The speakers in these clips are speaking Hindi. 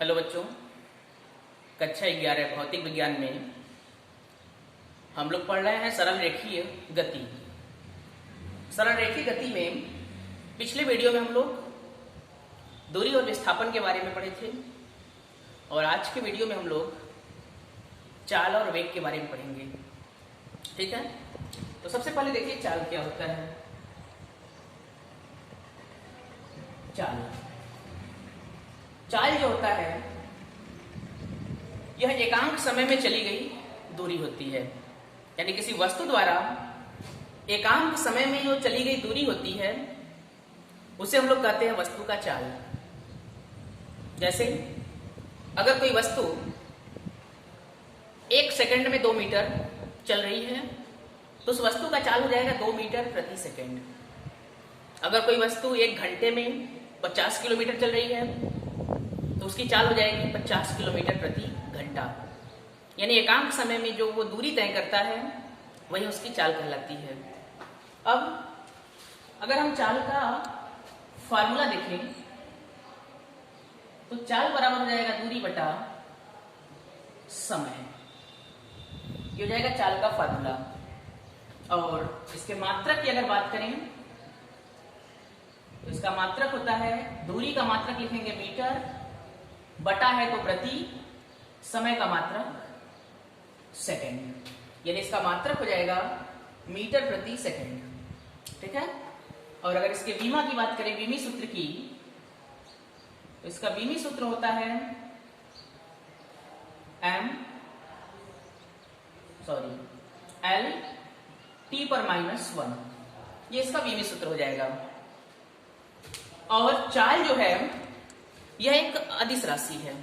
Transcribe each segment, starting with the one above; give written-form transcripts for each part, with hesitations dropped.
हेलो बच्चों, कक्षा 11 भौतिक विज्ञान में हम लोग पढ़ रहे हैं सरल रेखीय गति। सरल रेखीय गति में पिछले वीडियो में हम लोग दूरी और विस्थापन के बारे में पढ़े थे और आज के वीडियो में हम लोग चाल और वेग के बारे में पढ़ेंगे। ठीक है, तो सबसे पहले देखिए चाल क्या होता है। चाल जो होता है यह एकांक समय में चली गई दूरी होती है, यानी किसी वस्तु द्वारा एकांक समय में जो चली गई दूरी होती है उसे हम लोग कहते हैं वस्तु का चाल। जैसे अगर कोई वस्तु 1 सेकंड में 2 मीटर चल रही है तो उस वस्तु का चाल हो जाएगा 2 मीटर प्रति सेकंड। अगर कोई वस्तु 1 घंटे में 50 किलोमीटर चल रही है तो उसकी चाल हो जाएगी 50 किलोमीटर प्रति घंटा। यानी एकांक समय में जो वो दूरी तय करता है वही उसकी चाल कहलाती है। अब अगर हम चाल का फार्मूला देखें तो चाल बराबर हो जाएगा दूरी बटा समय। ये हो जाएगा चाल का फार्मूला। और इसके मात्रक की अगर बात करें तो इसका मात्रक होता है, दूरी का मात्रक लिखेंगे मीटर, बटा है तो प्रति, समय का मात्रक सेकंड, यानी इसका मात्रक हो जाएगा मीटर प्रति सेकंड। ठीक है, और अगर इसके विमा की बात करें, विमी सूत्र की, तो इसका विमी सूत्र होता है L T पर -1। ये इसका विमी सूत्र हो जाएगा। और चाल जो है यह एक अदिश राशि है,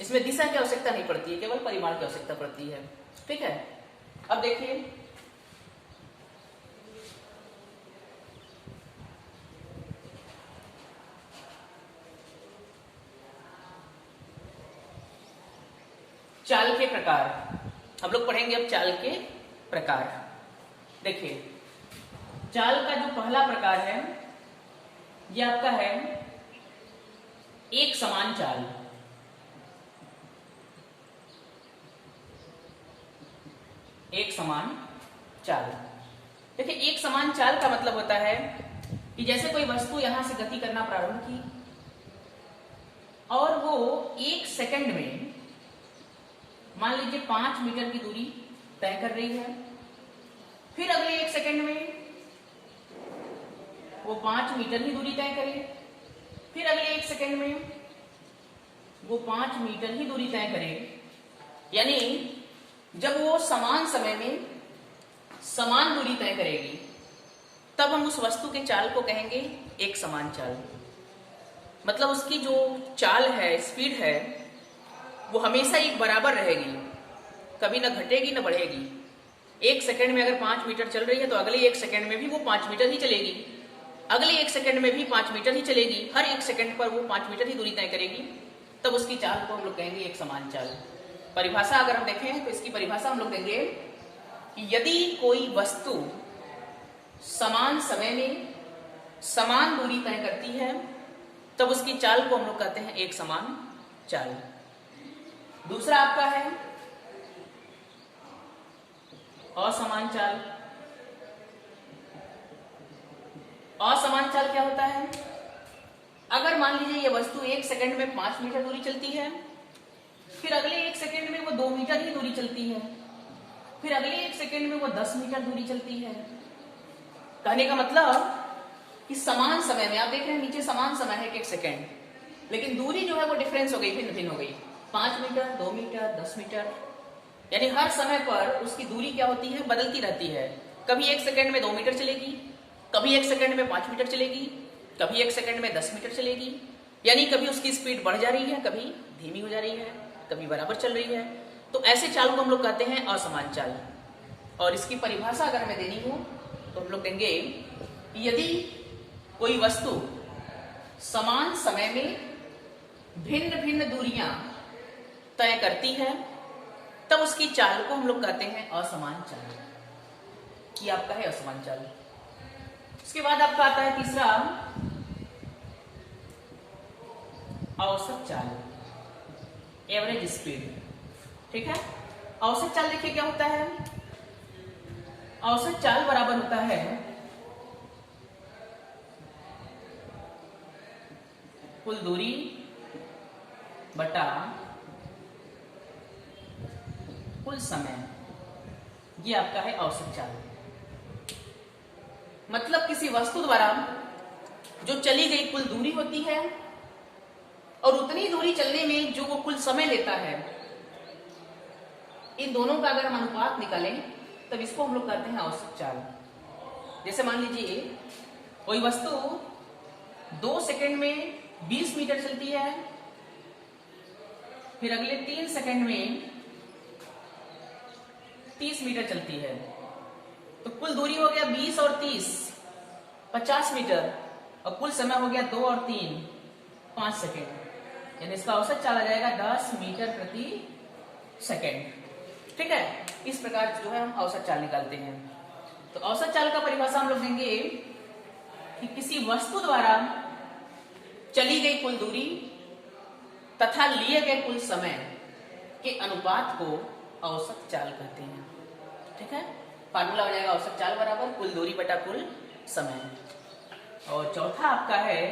इसमें दिशा की आवश्यकता नहीं पड़ती है, केवल परिमाण की आवश्यकता पड़ती है। ठीक है, अब देखिए चाल के प्रकार हम लोग पढ़ेंगे। अब चाल के प्रकार देखिए, चाल का जो पहला प्रकार है यह आपका है एक समान चाल। एक समान चाल, देखिए एक समान चाल का मतलब होता है कि जैसे कोई वस्तु यहां से गति करना प्रारंभ की और वो 1 सेकंड में मान लीजिए 5 मीटर की दूरी तय कर रही है, फिर अगले 1 सेकंड में वो 5 मीटर ही दूरी तय करे, फिर अगले 1 सेकंड में वो 5 मीटर ही दूरी तय करे। यानी जब वो समान समय में समान दूरी तय करेगी तब हम उस वस्तु के चाल को कहेंगे एक समान चाल। मतलब उसकी जो चाल है, स्पीड है, वो हमेशा एक बराबर रहेगी, कभी ना घटेगी ना बढ़ेगी। 1 सेकंड में अगर 5 मीटर चल रही है तो अगले 1 सेकंड में भी वो 5 मीटर ही चलेगी, अगले 1 सेकंड में भी 5 मीटर ही चलेगी, हर 1 सेकंड पर वो 5 मीटर ही दूरी तय करेगी। तब उसकी चाल को हम लोग कहेंगे एक समान चाल। परिभाषा अगर हम देखें तो इसकी परिभाषा हम लोग देंगे कि यदि कोई वस्तु समान समय में समान दूरी तय करती है तब उसकी चाल को हम लोग कहते हैं एक समान चाल। दूसरा आपका है असमान चाल। असमान चाल क्या होता है? अगर मान लीजिए ये वस्तु 1 सेकंड में 5 मीटर दूरी चलती है, फिर अगले 1 सेकंड में वो 2 मीटर ही दूरी चलती है, फिर अगले 1 सेकंड में वो 10 मीटर दूरी चलती है। कहने का मतलब कि समान समय में, आप देख रहे हैं नीचे समान समय है 1 सेकंड, लेकिन दूरी जो है वो डिफरेंस हो गई, भिन्न भिन्न हो गई। 5 मीटर, 2 मीटर, 10 मीटर, यानी हर समय पर उसकी दूरी क्या होती है, बदलती रहती है। कभी 1 सेकंड में 2 मीटर चलेगी, कभी 1 सेकंड में 5 मीटर चलेगी, कभी 1 सेकंड में 10 मीटर चलेगी। यानी कभी उसकी स्पीड बढ़ जा रही है, कभी धीमी हो जा रही है, कभी बराबर चल रही है। तो ऐसे चाल को हम लोग कहते हैं असमान चाल। और इसकी परिभाषा अगर हमें देनी हो तो हम लोग देंगे कि यदि कोई वस्तु समान समय में भिन्न भिन्न दूरियां तय करती है तब उसकी चाल को हम लोग कहते हैं असमान चाल। ये आपका है असमान चाल। उसके बाद आपका आता है तीसरा औसत चाल। Average speed. ठीक है, औसत चाल देखिए क्या होता है। औसत चाल बराबर होता है कुल दूरी बटा कुल समय, ये आपका है औसत चाल। मतलब किसी वस्तु द्वारा जो चली गई कुल दूरी होती है और उतनी दूरी चलने में जो वो कुल समय लेता है, इन दोनों का अगर हम अनुपात निकालें तब इसको हम लोग कहते हैं औसत चाल। जैसे मान लीजिए कोई वस्तु 2 सेकंड में 20 मीटर चलती है, फिर अगले 3 सेकंड में 30 मीटर चलती है, तो कुल दूरी हो गया 20 और 30 50 मीटर, और कुल समय हो गया 2 और 3 5 सेकेंड, यानी इसका औसत चाल आ जाएगा 10 मीटर प्रति सेकेंड। ठीक है, इस प्रकार जो है हम औसत चाल निकालते हैं। तो औसत चाल का परिभाषा हम लोग देंगे कि किसी वस्तु द्वारा चली गई कुल दूरी तथा लिए गए कुल समय के अनुपात को औसत चाल कहते हैं। ठीक है, फार्मूला हो जाएगा औसत चाल बराबर कुल दूरी बटा कुल समय। और चौथा आपका है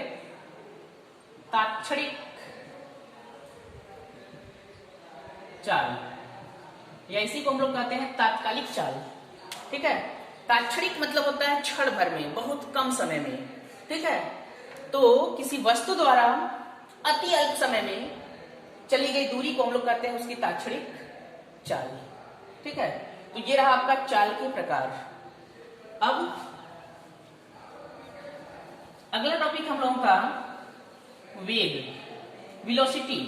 तात्क्षणिक चाल, या इसी को हम लोग कहते हैं तात्कालिक चाल। ठीक है, तात्क्षणिक मतलब होता है क्षण भर में, बहुत कम समय में। ठीक है, तो किसी वस्तु द्वारा अति अल्प समय में चली गई दूरी को हम लोग कहते हैं उसकी तात्क्षणिक चाल। ठीक है, तो ये रहा आपका चाल के प्रकार। अब अगला टॉपिक हम लोगों का वेग, वेलोसिटी।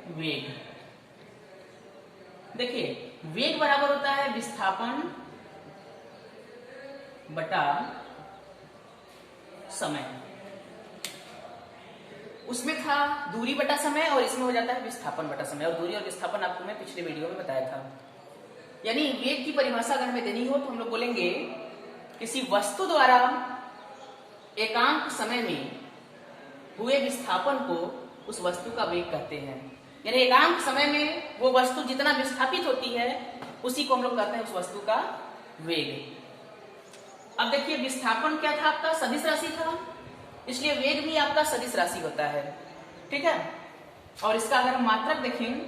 वेग देखिए, वेग बराबर होता है विस्थापन बटा समय। उसमें था दूरी बटा समय और इसमें हो जाता है विस्थापन बटा समय, और दूरी और विस्थापन आपको मैं पिछले वीडियो में बताया था। यानी वेग की परिभाषा अगर हमें देनी हो तो हम लोग बोलेंगे किसी वस्तु द्वारा एकांक समय में हुए विस्थापन को उस वस्तु का वेग कहते हैं। यानी एकांक समय में वो वस्तु जितना विस्थापित होती है उसी को हम लोग कहते हैं उस वस्तु का वेग। अब देखिए, विस्थापन क्या था आपका, सदिश राशि था, इसलिए वेग भी आपका सदिश राशि होता है। ठीक है, और इसका अगर हम मात्रक देखें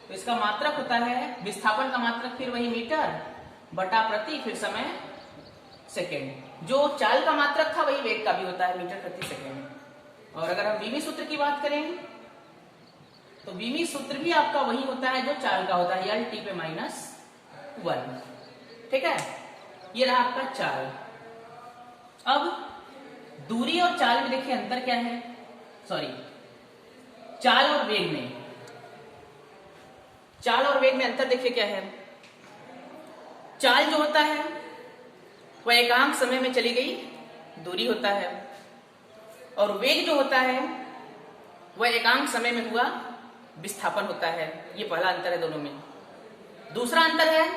तो इसका मात्रक होता है विस्थापन का मात्रक, फिर वही मीटर बटा प्रति, फिर समय सेकेंड। जो चाल का मात्रक था वही वेग का भी होता है, मीटर प्रति सेकेंड। और अगर हम बीमी सूत्र की बात करें तो बीमी सूत्र भी आपका वही होता है जो चाल का होता है, एल टी पे -1। ठीक है, ये रहा आपका चाल। अब दूरी और चाल में देखिए अंतर क्या है, सॉरी चाल और वेग में, चाल और वेग में अंतर देखिए क्या है। चाल जो होता है वह एकांक समय में चली गई दूरी होता है, और वेग जो होता है वह एकांक समय में हुआ विस्थापन होता है। ये पहला अंतर है दोनों में। दूसरा अंतर है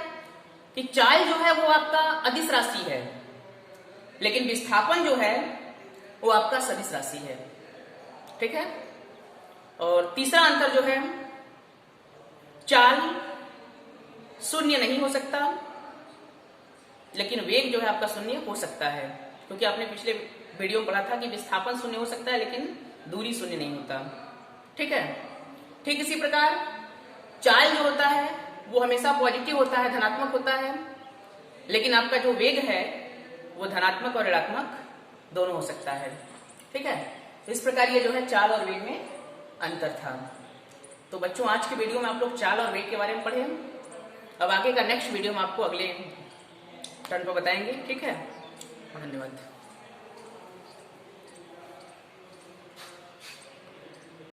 कि चाल जो है वो आपका अदिश राशि है, लेकिन विस्थापन जो है वो आपका सदिश राशि है। ठीक है, और तीसरा अंतर जो है, चाल शून्य नहीं हो सकता, लेकिन वेग जो है आपका शून्य हो सकता है, क्योंकि आपने पिछले वीडियो में पढ़ा था कि विस्थापन शून्य हो सकता है लेकिन दूरी शून्य नहीं होता। ठीक है, ठीक इसी प्रकार चाल जो होता है वो हमेशा पॉजिटिव होता है, धनात्मक होता है, लेकिन आपका जो वेग है वो धनात्मक और ऋणात्मक दोनों हो सकता है। ठीक है, इस प्रकार ये जो है चाल और वेग में अंतर था। तो बच्चों, आज के वीडियो में आप लोग चाल और वेग के बारे में पढ़े। अब आगे का नेक्स्ट वीडियो में आपको अगले टर्न को बताएंगे। ठीक है, धन्यवाद।